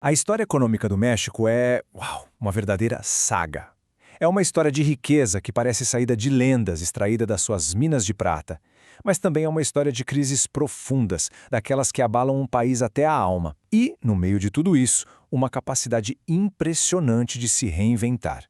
A história econômica do México é, uma verdadeira saga. É uma história de riqueza que parece saída de lendas extraída das suas minas de prata. Mas também é uma história de crises profundas, daquelas que abalam um país até a alma. E, no meio de tudo isso, uma capacidade impressionante de se reinventar.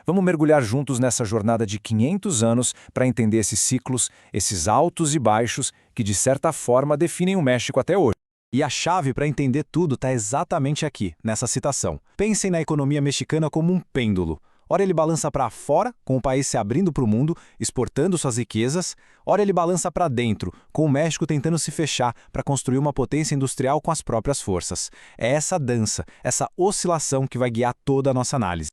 Vamos mergulhar juntos nessa jornada de 500 anos para entender esses ciclos, esses altos e baixos que, de certa forma, definem o México até hoje. E a chave para entender tudo está exatamente aqui, nessa citação. Pensem na economia mexicana como um pêndulo. Ora ele balança para fora, com o país se abrindo para o mundo, exportando suas riquezas. Ora ele balança para dentro, com o México tentando se fechar para construir uma potência industrial com as próprias forças. É essa dança, essa oscilação que vai guiar toda a nossa análise.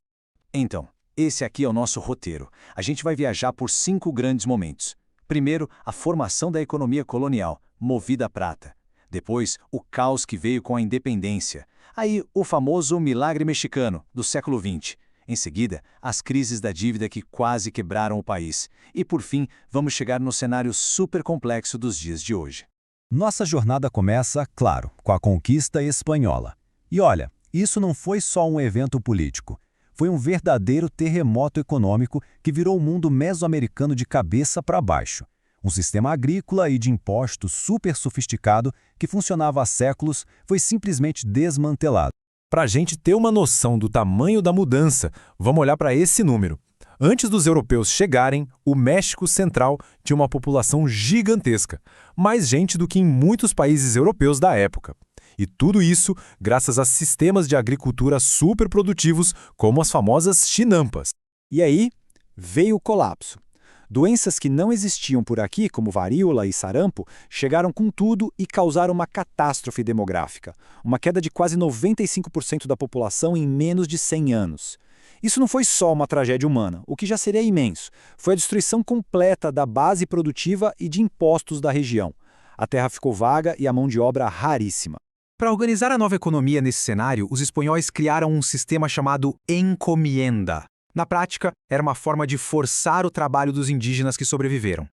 Então, esse aqui é o nosso roteiro. A gente vai viajar por 5 grandes momentos. Primeiro, a formação da economia colonial, movida à prata. Depois, o caos que veio com a independência. Aí, o famoso milagre mexicano, do século XX. Em seguida, as crises da dívida que quase quebraram o país. E, por fim, vamos chegar no cenário super complexo dos dias de hoje. Nossa jornada começa, claro, com a conquista espanhola. E olha, isso não foi só um evento político. Foi um verdadeiro terremoto econômico que virou o mundo mesoamericano de cabeça para baixo. Um sistema agrícola e de impostos super sofisticado que funcionava há séculos foi simplesmente desmantelado. Para a gente ter uma noção do tamanho da mudança, vamos olhar para esse número. Antes dos europeus chegarem, o México Central tinha uma população gigantesca, mais gente do que em muitos países europeus da época. E tudo isso graças a sistemas de agricultura superprodutivos, como as famosas chinampas. E aí veio o colapso. Doenças que não existiam por aqui, como varíola e sarampo, chegaram com tudo e causaram uma catástrofe demográfica. Uma queda de quase 95% da população em menos de 100 anos. Isso não foi só uma tragédia humana, o que já seria imenso. Foi a destruição completa da base produtiva e de impostos da região. A terra ficou vaga e a mão de obra raríssima. Para organizar a nova economia nesse cenário, os espanhóis criaram um sistema chamado encomienda. Na prática, era uma forma de forçar o trabalho dos indígenas que sobreviveram.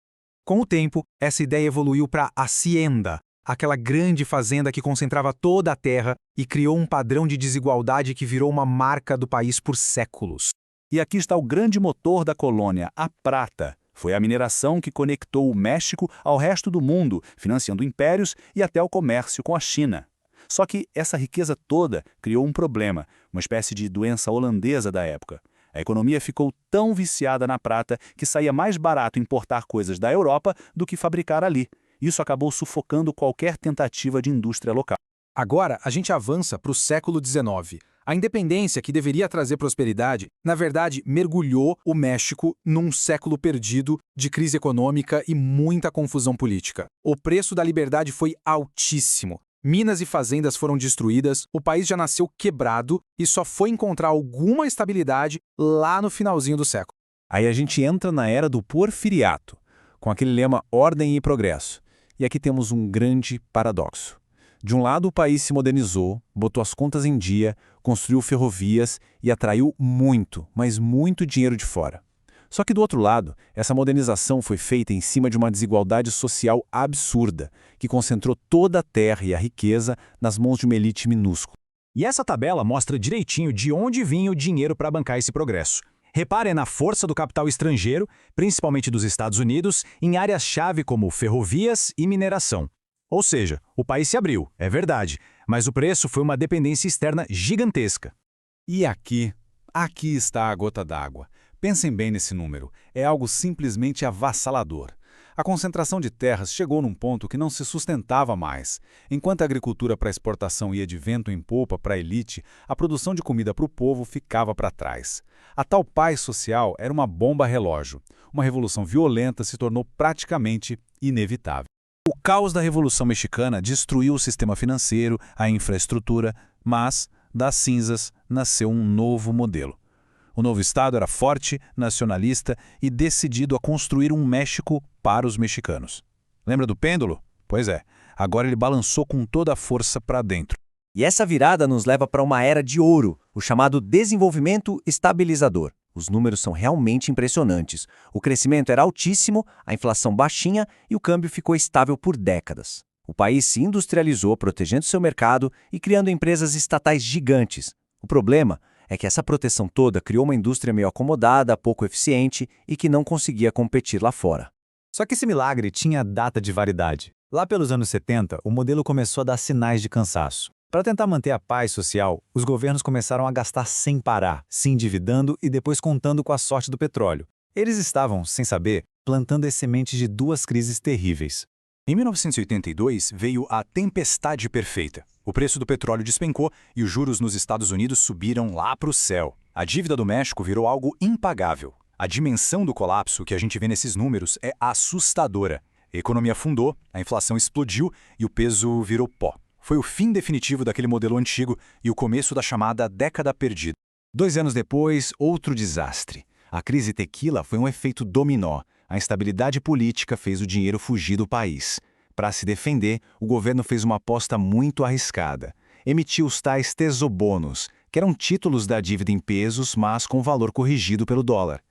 Com o tempo, essa ideia evoluiu para hacienda, aquela grande fazenda que concentrava toda a terra e criou um padrão de desigualdade que virou uma marca do país por séculos. E aqui está o grande motor da colônia, a prata. Foi a mineração que conectou o México ao resto do mundo, financiando impérios e até o comércio com a China. Só que essa riqueza toda criou um problema, uma espécie de doença holandesa da época. A economia ficou tão viciada na prata que saía mais barato importar coisas da Europa do que fabricar ali. Isso acabou sufocando qualquer tentativa de indústria local. Agora, a gente avança para o século XIX. A independência, que deveria trazer prosperidade, na verdade, mergulhou o México num século perdido de crise econômica e muita confusão política. O preço da liberdade foi altíssimo. Minas e fazendas foram destruídas, o país já nasceu quebrado e só foi encontrar alguma estabilidade lá no finalzinho do século. Aí a gente entra na era do Porfiriato, com aquele lema ordem e progresso. E aqui temos um grande paradoxo. De um lado, o país se modernizou, botou as contas em dia, construiu ferrovias e atraiu muito, mas muito dinheiro de fora. Só que do outro lado, essa modernização foi feita em cima de uma desigualdade social absurda, que concentrou toda a terra e a riqueza nas mãos de uma elite minúscula. E essa tabela mostra direitinho de onde vinha o dinheiro para bancar esse progresso. Reparem na força do capital estrangeiro, principalmente dos Estados Unidos, em áreas-chave como ferrovias e mineração. Ou seja, o país se abriu, é verdade, mas o preço foi uma dependência externa gigantesca. E aqui está a gota d'água. Pensem bem nesse número, é algo simplesmente avassalador. A concentração de terras chegou num ponto que não se sustentava mais. Enquanto a agricultura para exportação ia de vento em popa para a elite, a produção de comida para o povo ficava para trás. A tal paz social era uma bomba relógio. Uma revolução violenta se tornou praticamente inevitável. O caos da Revolução Mexicana destruiu o sistema financeiro, a infraestrutura, mas das cinzas nasceu um novo modelo. O novo Estado era forte, nacionalista e decidido a construir um México para os mexicanos. Lembra do pêndulo? Pois é, agora ele balançou com toda a força para dentro. E essa virada nos leva para uma era de ouro, o chamado desenvolvimento estabilizador. Os números são realmente impressionantes. O crescimento era altíssimo, a inflação baixinha e o câmbio ficou estável por décadas. O país se industrializou, protegendo seu mercado e criando empresas estatais gigantes. O problema é que essa proteção toda criou uma indústria meio acomodada, pouco eficiente e que não conseguia competir lá fora. Só que esse milagre tinha data de validade. Lá pelos anos 70, o modelo começou a dar sinais de cansaço. Para tentar manter a paz social, os governos começaram a gastar sem parar, se endividando e depois contando com a sorte do petróleo. Eles estavam, sem saber, plantando as sementes de duas crises terríveis. Em 1982, veio a tempestade perfeita. O preço do petróleo despencou e os juros nos Estados Unidos subiram lá para o céu. A dívida do México virou algo impagável. A dimensão do colapso que a gente vê nesses números é assustadora. A economia afundou, a inflação explodiu e o peso virou pó. Foi o fim definitivo daquele modelo antigo e o começo da chamada década perdida. 2 anos depois, outro desastre. A crise tequila foi um efeito dominó. A instabilidade política fez o dinheiro fugir do país. Para se defender, o governo fez uma aposta muito arriscada. Emitiu os tais tesobonos, que eram títulos da dívida em pesos, mas com valor corrigido pelo dólar.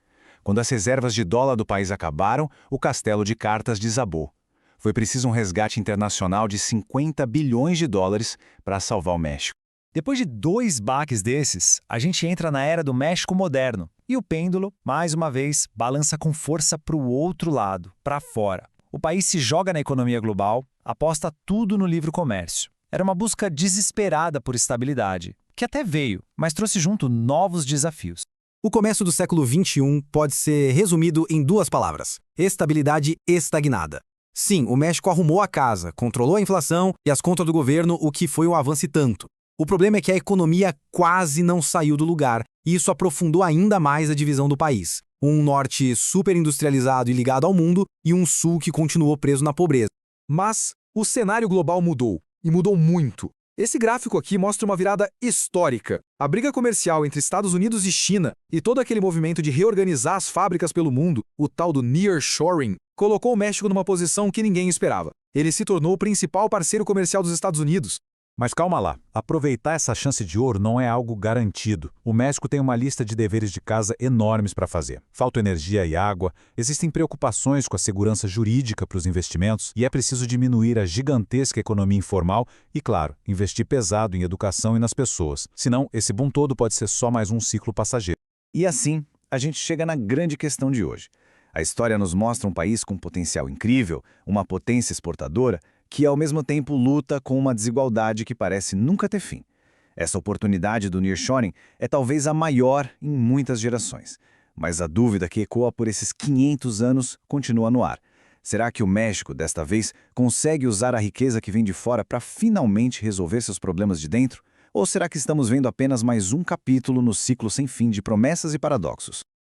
Quando as reservas de dólar do país acabaram, o castelo de cartas desabou. Foi preciso um resgate internacional de 50 bilhões de dólares para salvar o México. Depois de 2 baques desses, a gente entra na era do México moderno. E o pêndulo, mais uma vez, balança com força para o outro lado, para fora. O país se joga na economia global, aposta tudo no livre comércio. Era uma busca desesperada por estabilidade, que até veio, mas trouxe junto novos desafios. O começo do século XXI pode ser resumido em 2 palavras: estabilidade estagnada. Sim, o México arrumou a casa, controlou a inflação e as contas do governo, o que foi um avanço e tanto. O problema é que a economia quase não saiu do lugar, e isso aprofundou ainda mais a divisão do país. Um norte superindustrializado e ligado ao mundo, e um sul que continuou preso na pobreza. Mas o cenário global mudou, e mudou muito. Esse gráfico aqui mostra uma virada histórica. A briga comercial entre Estados Unidos e China, e todo aquele movimento de reorganizar as fábricas pelo mundo, o tal do nearshoring, colocou o México numa posição que ninguém esperava. Ele se tornou o principal parceiro comercial dos Estados Unidos. Mas calma lá, aproveitar essa chance de ouro não é algo garantido. O México tem uma lista de deveres de casa enormes para fazer. Falta energia e água, existem preocupações com a segurança jurídica para os investimentos e é preciso diminuir a gigantesca economia informal e, claro, investir pesado em educação e nas pessoas. Senão, esse boom todo pode ser só mais um ciclo passageiro. E assim, a gente chega na grande questão de hoje. A história nos mostra um país com potencial incrível, uma potência exportadora, que ao mesmo tempo luta com uma desigualdade que parece nunca ter fim. Essa oportunidade do nearshoring é talvez a maior em muitas gerações. Mas a dúvida que ecoa por esses 500 anos continua no ar. Será que o México, desta vez, consegue usar a riqueza que vem de fora para finalmente resolver seus problemas de dentro? Ou será que estamos vendo apenas mais um capítulo no ciclo sem fim de promessas e paradoxos?